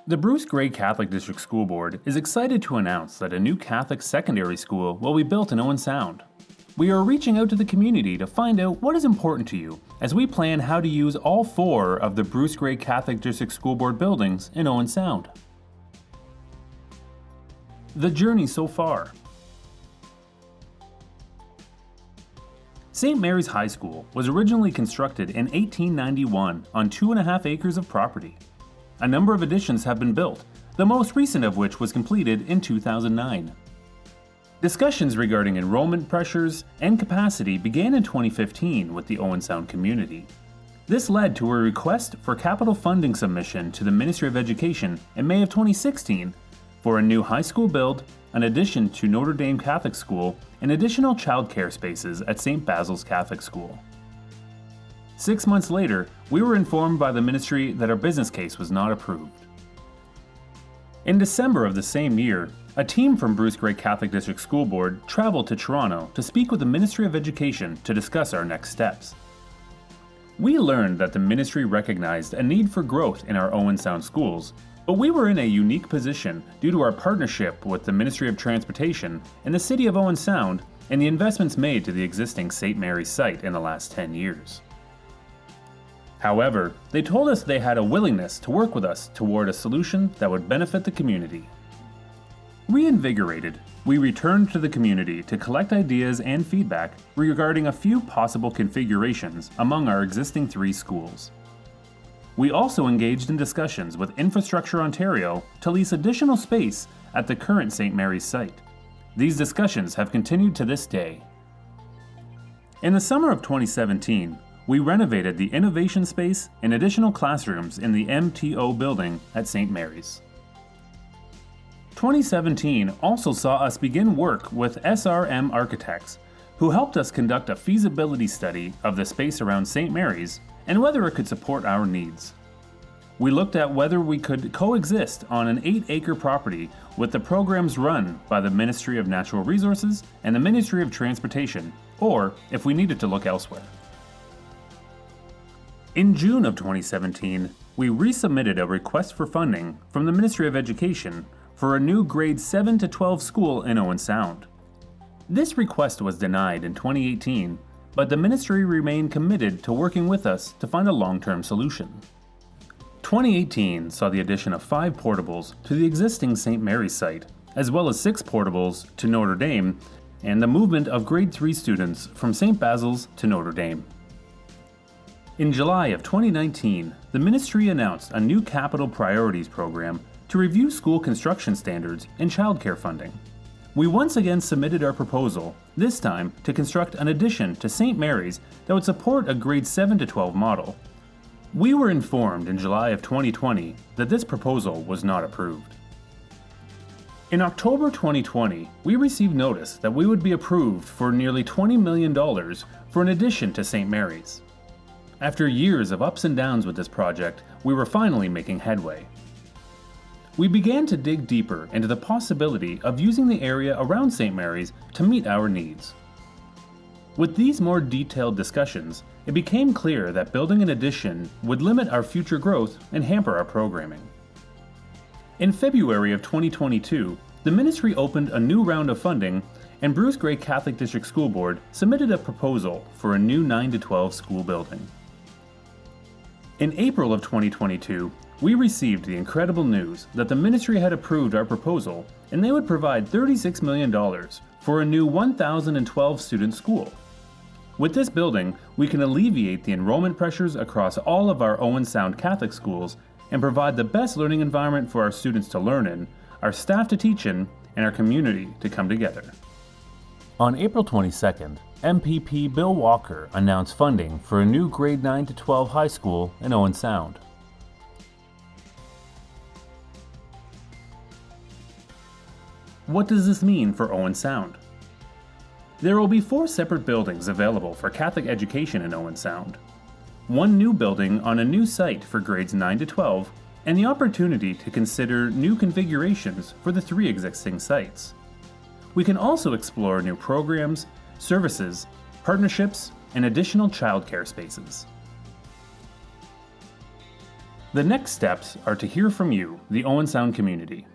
The Bruce Grey Catholic District School Board is excited to announce that a new Catholic secondary school will be built in Owen Sound. We are reaching out to the community to find out what is important to you as we plan how to use all 4 of the Bruce Grey Catholic District School Board buildings in Owen Sound. The journey so far. St. Mary's High School was originally constructed in 1891 on 2.5 acres of property. A number of additions have been built, the most recent of which was completed in 2009. Discussions regarding enrollment pressures and capacity began in 2015 with the Owen Sound community. This led to a request for capital funding submission to the Ministry of Education in May of 2016 for a new high school build, an addition to Notre Dame Catholic School, and additional childcare spaces at St. Basil's Catholic School. 6 months later, we were informed by the ministry that our business case was not approved. In December of the same year, a team from Bruce Grey Catholic District School Board traveled to Toronto to speak with the Ministry of Education to discuss our next steps. We learned that the ministry recognized a need for growth in our Owen Sound schools, but we were in a unique position due to our partnership with the Ministry of Transportation and the City of Owen Sound and the investments made to the existing St. Mary's site in the last 10 years. However, they told us they had a willingness to work with us toward a solution that would benefit the community. Reinvigorated, we returned to the community to collect ideas and feedback regarding a few possible configurations among our existing 3 schools. We also engaged in discussions with Infrastructure Ontario to lease additional space at the current St. Mary's site. These discussions have continued to this day. In the summer of 2017, we renovated the innovation space and additional classrooms in the MTO building at St. Mary's. 2017 also saw us begin work with SRM Architects, who helped us conduct a feasibility study of the space around St. Mary's and whether it could support our needs. We looked at whether we could coexist on an 8-acre property with the programs run by the Ministry of Natural Resources and the Ministry of Transportation, or if we needed to look elsewhere. In June of 2017, we resubmitted a request for funding from the Ministry of Education for a new grade 7 to 12 school in Owen Sound. This request was denied in 2018, but the ministry remained committed to working with us to find a long-term solution. 2018 saw the addition of 5 portables to the existing St. Mary's site, as well as 6 portables to Notre Dame, and the movement of grade 3 students from St. Basil's to Notre Dame. In July of 2019, the ministry announced a new Capital Priorities program to review school construction standards and childcare funding. We once again submitted our proposal, this time to construct an addition to St. Mary's that would support a grade 7 to 12 model. We were informed in July of 2020 that this proposal was not approved. In October 2020, we received notice that we would be approved for nearly $20 million for an addition to St. Mary's. After years of ups and downs with this project, we were finally making headway. We began to dig deeper into the possibility of using the area around St. Mary's to meet our needs. With these more detailed discussions, it became clear that building an addition would limit our future growth and hamper our programming. In February of 2022, the ministry opened a new round of funding, and Bruce Grey Catholic District School Board submitted a proposal for a new 9 to 12 school building. In April of 2022, we received the incredible news that the ministry had approved our proposal and they would provide $36 million for a new 1,012 student school. With this building, we can alleviate the enrollment pressures across all of our Owen Sound Catholic schools and provide the best learning environment for our students to learn in, our staff to teach in, and our community to come together. On April 22nd, MPP Bill Walker announced funding for a new grade 9 to 12 high school in Owen Sound. What does this mean for Owen Sound? There will be 4 separate buildings available for Catholic education in Owen Sound. 1 new building on a new site for grades 9 to 12, and the opportunity to consider new configurations for the 3 existing sites. We can also explore new programs, services, partnerships, and additional childcare spaces. The next steps are to hear from you, the Owen Sound community.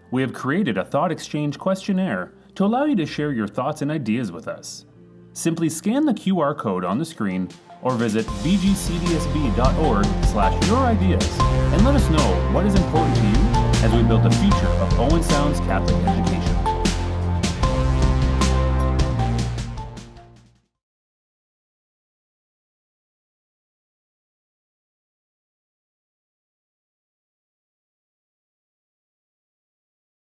We have created a thought exchange questionnaire to allow you to share your thoughts and ideas with us. Simply scan the QR code on the screen or visit bgcdsb.org/yourideas and let us know what is important to you as we build the future of Owen Sound's Catholic education.